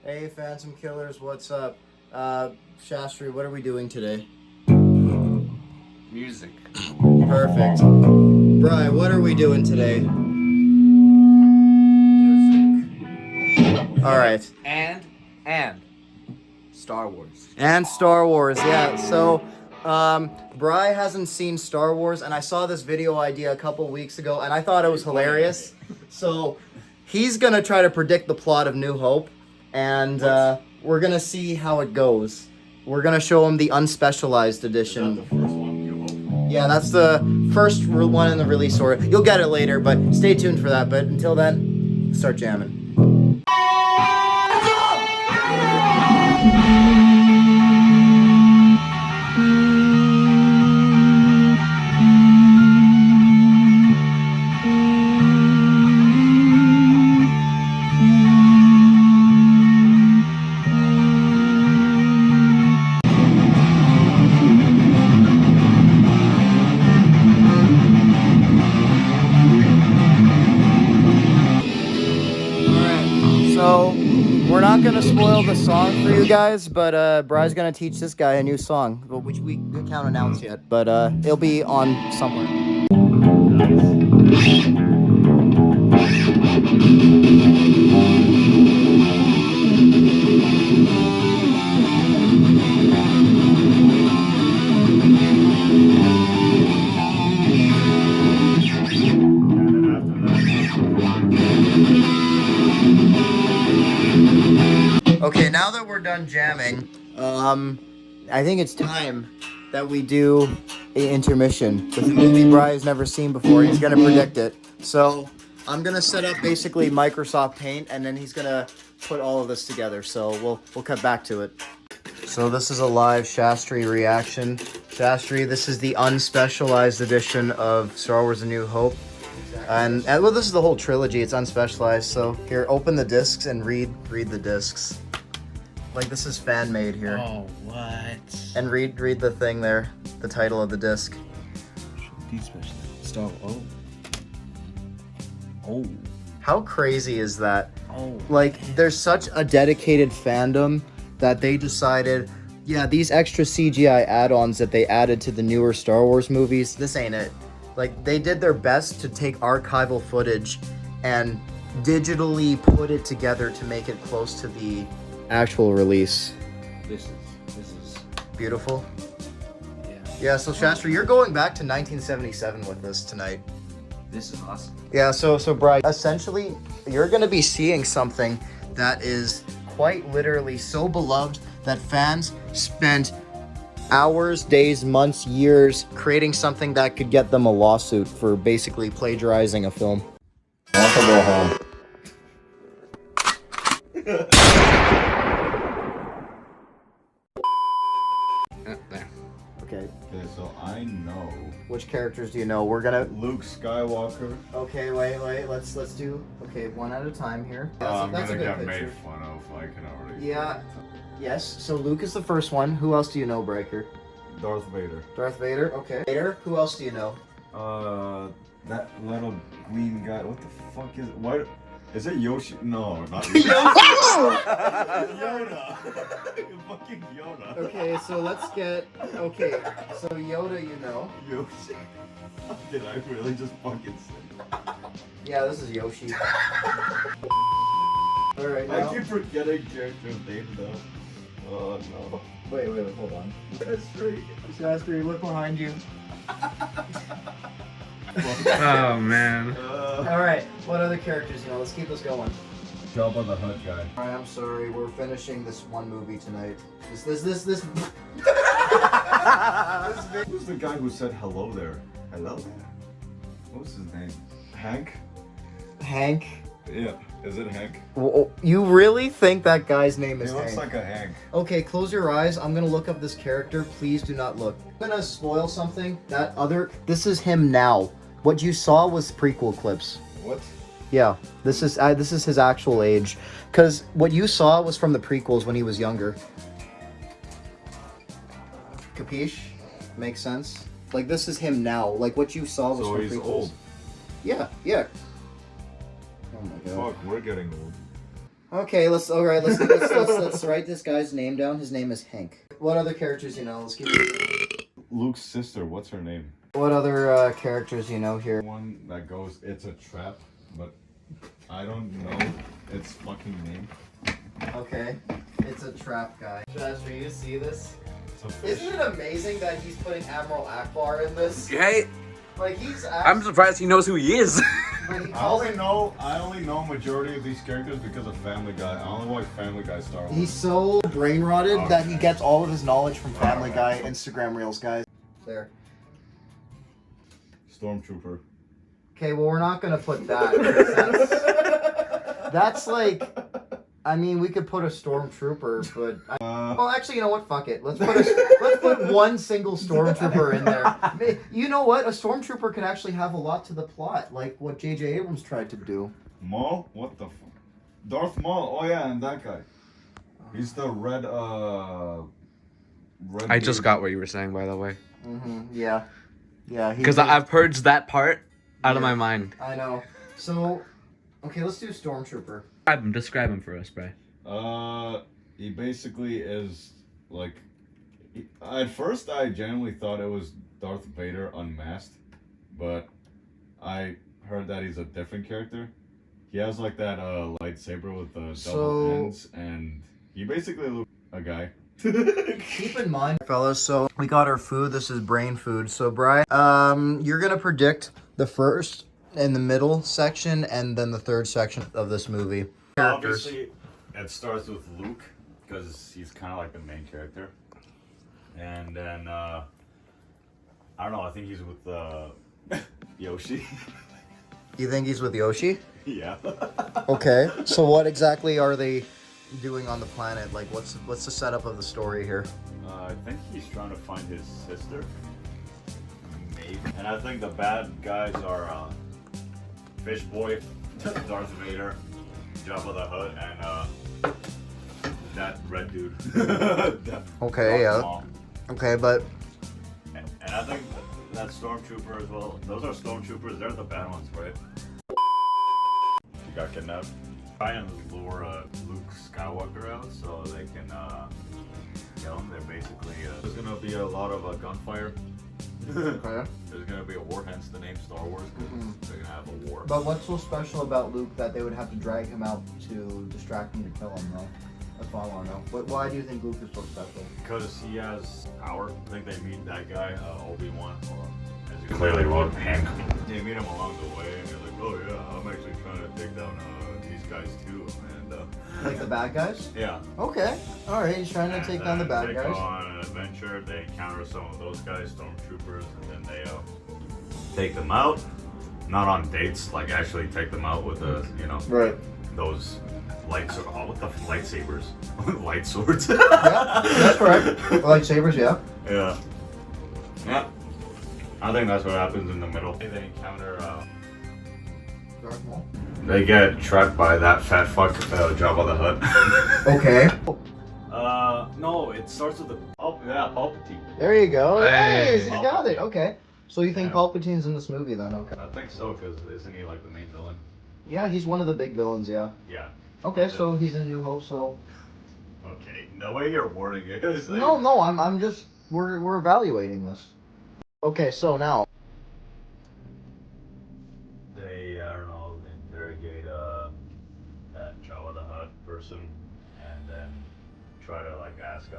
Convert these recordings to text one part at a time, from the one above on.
Hey, Phantom Killers, what's up? Shastri, what are we doing today? Music. Perfect. Bri, what are we doing today? Music. All right. And Star Wars. And Star Wars, yeah. So, Bri hasn't seen Star Wars, and I saw this video idea a couple weeks ago, and I thought it was hilarious. So, he's gonna try to predict the plot of New Hope, and we're gonna see how it goes. We're gonna show him the unspecialized edition. Is that the first one, New Hope? Yeah, that's the first one in the release order. You'll get it later, but stay tuned for that. But until then, start jamming. So, we're not gonna spoil the song for you guys, but Bri's gonna teach this guy a new song, which we can't announce yet, but it'll be on somewhere. Okay, now that we're done jamming, I think it's time that we do an intermission with a movie Bri's never seen before. He's gonna predict it. So I'm gonna set up basically Microsoft Paint, and then he's gonna put all of this together. So we'll cut back to it. So this is a live Shastri reaction. Shastri, this is the unspecialized edition of Star Wars: A New Hope. And well, this is the whole trilogy. It's unspecialized. So here, open the discs and read the discs. Like, this is fan made here. Oh, what? And read the thing there, the title of the disc. Star. Oh. How crazy is that? Oh. Like, there's such a dedicated fandom that they decided, yeah, these extra CGI add-ons that they added to the newer Star Wars movies, this ain't it. Like, they did their best to take archival footage and digitally put it together to make it close to the actual release. This is Beautiful. yeah. Yeah, so Shastri, you're going back to 1977 with us tonight. This is awesome. Yeah, so Brian, essentially, you're gonna be seeing something that is quite literally so beloved that fans spent hours, days, months, years creating something that could get them a lawsuit for basically plagiarizing a film. I want to go home. There. Okay, Okay, so I know which characters do you know? We're gonna. Luke Skywalker. Okay, wait. Let's do. Okay, one at a time here. I'm That's a gonna good get picture. made fun of. I can already. Yeah. Yes. So Luke is the first one. Who else do you know, Breaker? Darth Vader. Darth Vader. Okay. Vader. Who else do you know? That little green guy. What the fuck is? What? Is it Yoshi? No, not Yoshi. Yoda. Fucking Yoda. Okay, so let's get. Okay, so Yoda, you know. Yoshi. Did I really just fucking say? Yeah, this is Yoshi. All right, I now. keep forgetting characters' names though. Oh no. Wait, hold on. That's right. Shastri, look behind you. Oh man. All right, what other characters you know? Let's keep this going. Jabba the Hutt guy. All right, I'm sorry, we're finishing this one movie tonight. This. Who's the guy who said hello there? Hello there. What was his name? Hank? Hank. Yeah. Is it Hank? You really think that guy's name He is looks Hank? like a Hank. Okay, close your eyes. I'm gonna look up this character. Please do not look. I'm gonna spoil something. This is him now. What you saw was prequel clips. What? Yeah, this is his actual age. Cause what you saw was from the prequels when he was younger. Capiche? Makes sense. Like, this is him now. Like, what you saw was So from he's prequels. old. Yeah. Oh my god. Fuck, we're getting old. Okay, let's write this guy's name down. His name is Hank. What other characters you know? Let's keep it. Luke's sister, what's her name? What other characters you know here? One that goes, it's a trap, but I don't know its fucking name. Okay, it's a trap guy. Josh, for you to see this? It's a fish. Isn't it amazing that he's putting Admiral Akbar in this? Hey, Like he's. I'm surprised he knows who he is. But he I calls only know majority of these characters because of Family Guy. I only watch Family Guy Star Wars. He's so brain rotted that he gets all of his knowledge from Family Guy Instagram Reels, guys. There. Stormtrooper. Okay, well we're not gonna put that. That's like, I mean, we could put a stormtrooper, but well, actually, you know what? Fuck it. Let's put one single stormtrooper in there. You know what? A stormtrooper can actually have a lot to the plot, like what J.J. Abrams tried to do. Maul? What the fuck? Darth Maul. Oh yeah, and that guy. He's the red. I just got what you were saying, by the way. Yeah. Yeah. Because I've purged that part out of my mind. I know. So, okay, let's do stormtrooper. Describe him for us, Bray. He basically is like. At first, I genuinely thought it was Darth Vader unmasked, but I heard that he's a different character. He has like that lightsaber with the double ends, and he basically looks a guy. Keep in mind, fellas, so we got our food. This is brain food. So, Brian, you're gonna predict the first and the middle section, and then the third section of this movie. Obviously, it starts with Luke because he's kind of like the main character, and then I don't know. I think he's with Yoshi. You think he's with Yoshi? Yeah. Okay. So, what exactly are they doing on the planet? Like, what's the setup of the story here? I think he's trying to find his sister. Maybe. And I think the bad guys are Fish Boy, Darth Vader, Jabba the Hutt, and that red dude. Okay, yeah. Mom. Okay, but And I think that Stormtrooper as well. Those are Stormtroopers. They're the bad ones, right? He got kidnapped. Try and lure Luke Skywalker out so they can kill him. They're basically there's gonna be a lot of gunfire. okay. There's gonna be a war, hence the name Star Wars, because they're gonna have a war. But what's so special about Luke that they would have to drag him out to distract him to kill him, though? That's what I want to know. Why do you think Luke is so special? Because he has power. I think they meet that guy, Obi-Wan, as you clearly wrote, Hank. They meet him along the way, and they're like, oh yeah, I'm actually trying to take down these guys too. And Like the bad guys? yeah. Okay. All right. He's trying to take down the bad they guys. go on an adventure. They encounter some of those guys, stormtroopers, and then they take them out. Not on dates, like actually take them out with Right. those lights. Oh, what the lightsabers? Light swords. Yeah, that's correct. Lightsabers, yeah. Yeah. Yeah. I think that's what happens in the middle. They encounter. Darth Maul. They get trapped by that fat fuck, Jabba the Hutt. Okay. No, it starts with the Palpatine. There you go. Hey. Hey, he's got it. Okay. So you think Palpatine's in this movie then? Okay. I think so, because isn't he like the main villain? Yeah, he's one of the big villains. Yeah. Yeah. Okay, so he's in New Hope. So. Okay. The way you're wording it is. No. I'm just. We're evaluating this. Okay, so now. They, I don't know, interrogate that Jabba the Hutt person, and then try to like ask,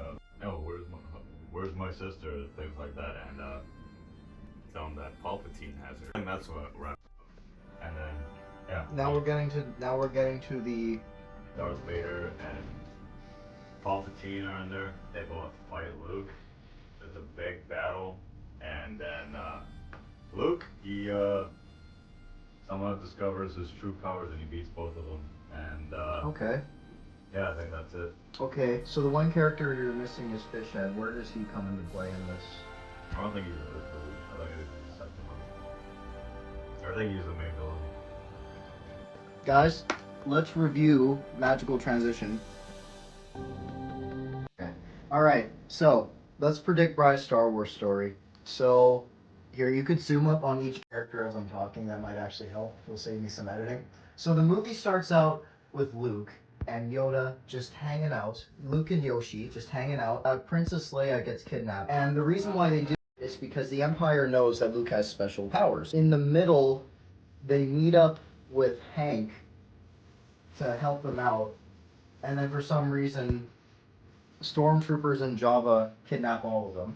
oh, where's my sister, things like that, and tell them that Palpatine has her, and that's what. And then, yeah. Now we're getting to the. Darth Vader and Palpatine are in there. They both fight Luke. There's a big battle, and then Luke, he someone discovers his true powers and he beats both of them. And Okay. yeah, I think that's it. Okay, so the one character you're missing is Fishhead. Where does he come into play in this? I don't think he's the villain. I think he's the second one. I think he's the main villain. Guys, let's review Magical Transition. Okay. Alright, so let's predict Bry's Star Wars story. So, here, you could zoom up on each character as I'm talking. That might actually help. It'll save me some editing. So the movie starts out with Luke, and Yoda just hanging out. Luke and Yoshi just hanging out. Princess Leia gets kidnapped. And the reason why they do is because the Empire knows that Luke has special powers. In the middle, they meet up with Hank to help them out. And then for some reason, stormtroopers and Jabba kidnap all of them.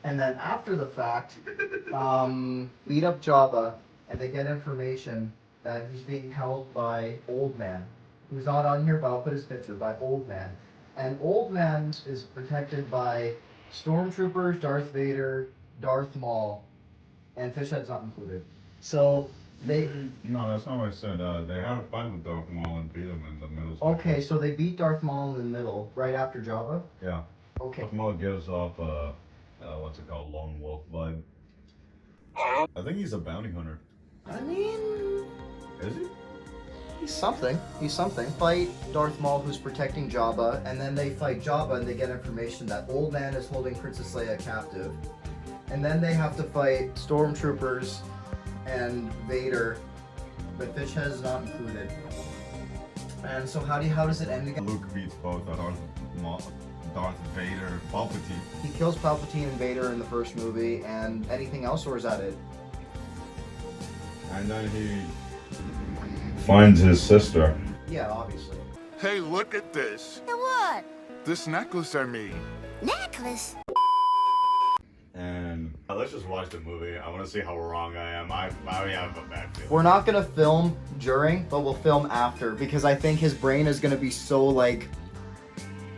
And then after the fact, beat up Jabba, and they get information that he's being held by Old Man, who's not on here, but I'll put his picture, by Old Man. And Old Man is protected by stormtroopers, Darth Vader, Darth Maul, and Fishhead's not included. So they... No, that's not what I said. They had a fight with Darth Maul and beat him in the middle. Okay, so they beat Darth Maul in the middle, right after Jabba? Yeah. Okay. Darth Maul gives off what's it called, lone wolf vibe. I think he's a bounty hunter. I mean... Is he? He's something. He's something. Fight Darth Maul, who's protecting Jabba, and then they fight Jabba, and they get information that Old Man is holding Princess Leia captive. And then they have to fight stormtroopers and Vader, but Fishhead is not included. And so how does it end again? Luke beats both Darth Vader, Palpatine. He kills Palpatine and Vader in the first movie, and anything else, or is that it? And then he finds his sister. Yeah, obviously. Hey, look at this. What? This necklace I made. Necklace? And let's just watch the movie. I want to see how wrong I am. I have a bad feeling. We're not gonna film during, but we'll film after, because I think his brain is gonna be so, like,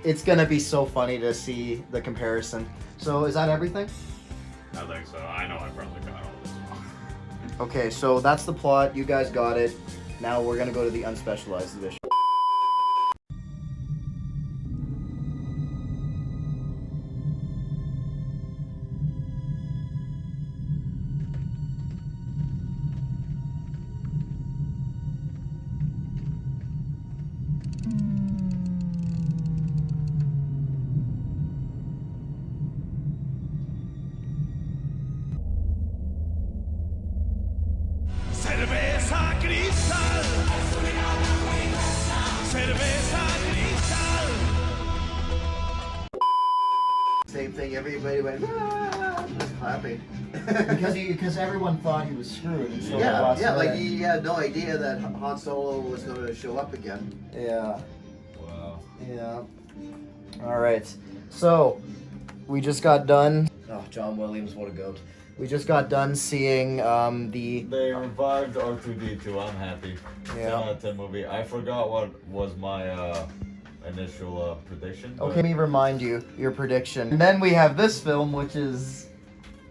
it's gonna be so funny to see the comparison. So is that everything? I think so. I know I probably got all this wrong. Okay, so that's the plot. You guys got it. Now we're gonna go to the unspecialized edition. Cerveza cristal. Cerveza cristal. Same thing. Everybody went just clapping because everyone thought he was screwed. And so like he had no idea that Han Solo was going to show up again. Yeah. Wow. Yeah. All right. So we just got done. Oh, John Williams, what a goat. We just got done seeing the. They revived R2-D2. I'm happy. Yeah. 10 out of 10 movie. I forgot what was my initial prediction. Okay, let me remind you your prediction. And then we have this film, which is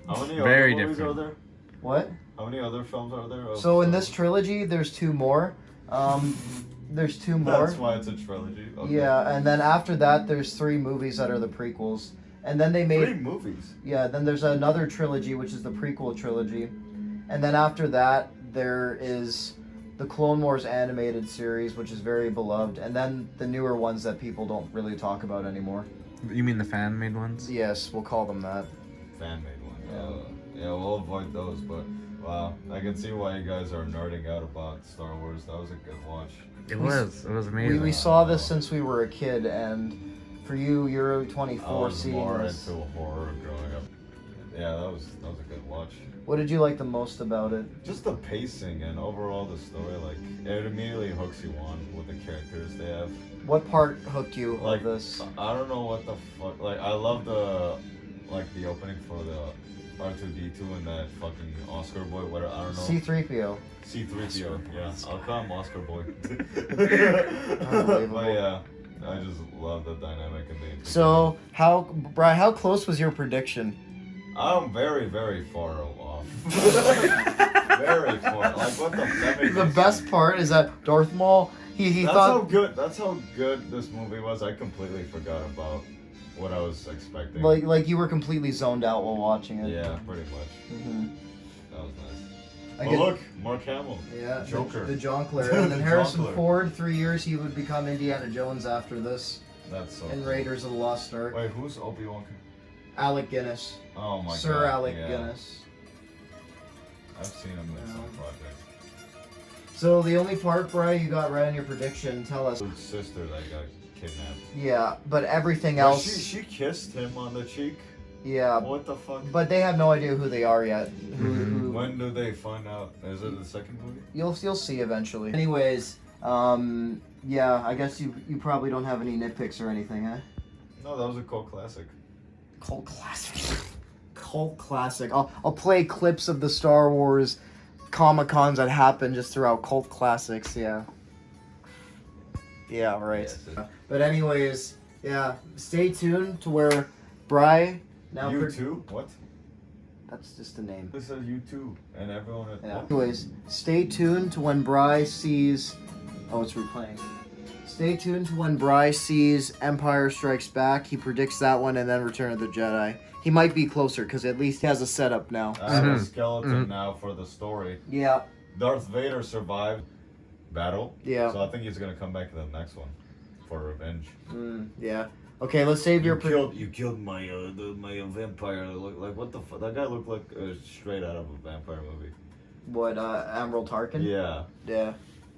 How many Very other movies different. are there? what? How many other films are there? So in this trilogy, there's two more. There's two more. That's why it's a trilogy. Okay. Yeah, and then after that, there's 3 movies that are the prequels. And then they made 3 movies. Yeah, then there's another trilogy, which is the prequel trilogy. And then after that, there is the Clone Wars animated series, which is very beloved. And then the newer ones that people don't really talk about anymore. You mean the fan-made ones? Yes, we'll call them that. Fan-made one. Yeah, we'll avoid those, but wow, I can see why you guys are nerding out about Star Wars. That was a good watch. It was amazing. We saw this since we were a kid, and for you, you're 24 I was seeing more this. into horror growing up. Yeah, that was a good watch. What did you like the most about it? Just the pacing and overall the story, like it immediately hooks you on with the characters they have. What part hooked you Like of this? I don't know what the fuck. Like I love the opening for the R2-D2 and that fucking Oscar boy. What I don't know. C-3PO. C-3PO. Yeah, I'll call him Oscar boy. Unbelievable. But yeah, I just love the dynamic and the. So, Brian, how close was your prediction? I'm very, very far off. Very far. Like what the fuck? The best part is that Darth Maul, he That's thought... how good. That's how good this movie was. I completely forgot about what I was expecting. Like you were completely zoned out while watching it. Yeah, pretty much. Mm-hmm. That was nice. I But get- look, Mark Hamill. Yeah, Joker. The Jonkler. And then The Harrison Jonkler. Ford, 3 years, he would become Indiana Jones after this. That's so. In cool. Raiders of the Lost Ark. Wait, who's Obi-Wan? Alec Guinness. Oh my god. Sir Alec yeah. Guinness. I've seen him in Yeah. some projects. So the only part, Brian, you got right on your prediction. Tell us. Luke's sister that got kidnapped. Yeah, but everything But else. she kissed him on the cheek. Yeah, What the fuck? but they have no idea who they are yet. Who, When do they find out? Is it the second movie? you'll see eventually. Anyways, yeah, I guess you probably don't have any nitpicks or anything, huh? No, that was a cult classic. Cult classic. Cult classic. I'll play clips of the Star Wars Comic-Cons that happen just throughout cult classics, yeah. Yeah, right. Yes, But anyways, yeah, stay tuned to where Bri now You too? What? that's just a name. This says you too, and everyone. Yeah. What? Anyways, stay tuned to when Bri sees oh, it's replaying. Stay tuned to when Bri sees Empire Strikes Back. He predicts that one and then Return of the Jedi. He might be closer because at least he has a setup now. I have a skeleton now for the story. Yeah. Darth Vader survived battle. Yeah. So I think he's gonna come back in the next one for revenge. Yeah. Okay, let's save your. You killed my vampire. Like what the fuck? That guy looked like straight out of a vampire movie. What? Admiral Tarkin. Yeah. Yeah.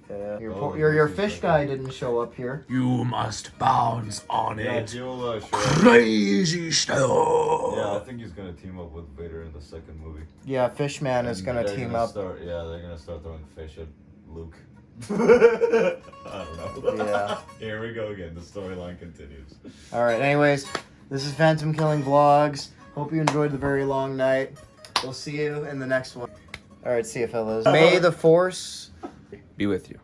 Yeah. Oh, Your this is fish okay. guy didn't show up here. You must bounce on Yeah, it. he'll show up. Crazy stuff. Yeah, I think he's gonna team up with Vader in the second movie. Yeah, Fishman is And gonna they're team gonna up. They're gonna start throwing fish at Luke. I don't know. Yeah. Here we go again. The storyline continues. All right. Anyways, this is Phantom Killing Vlogs. Hope you enjoyed the very long night. We'll see you in the next one. All right. See you, fellas. May the Force Be with you.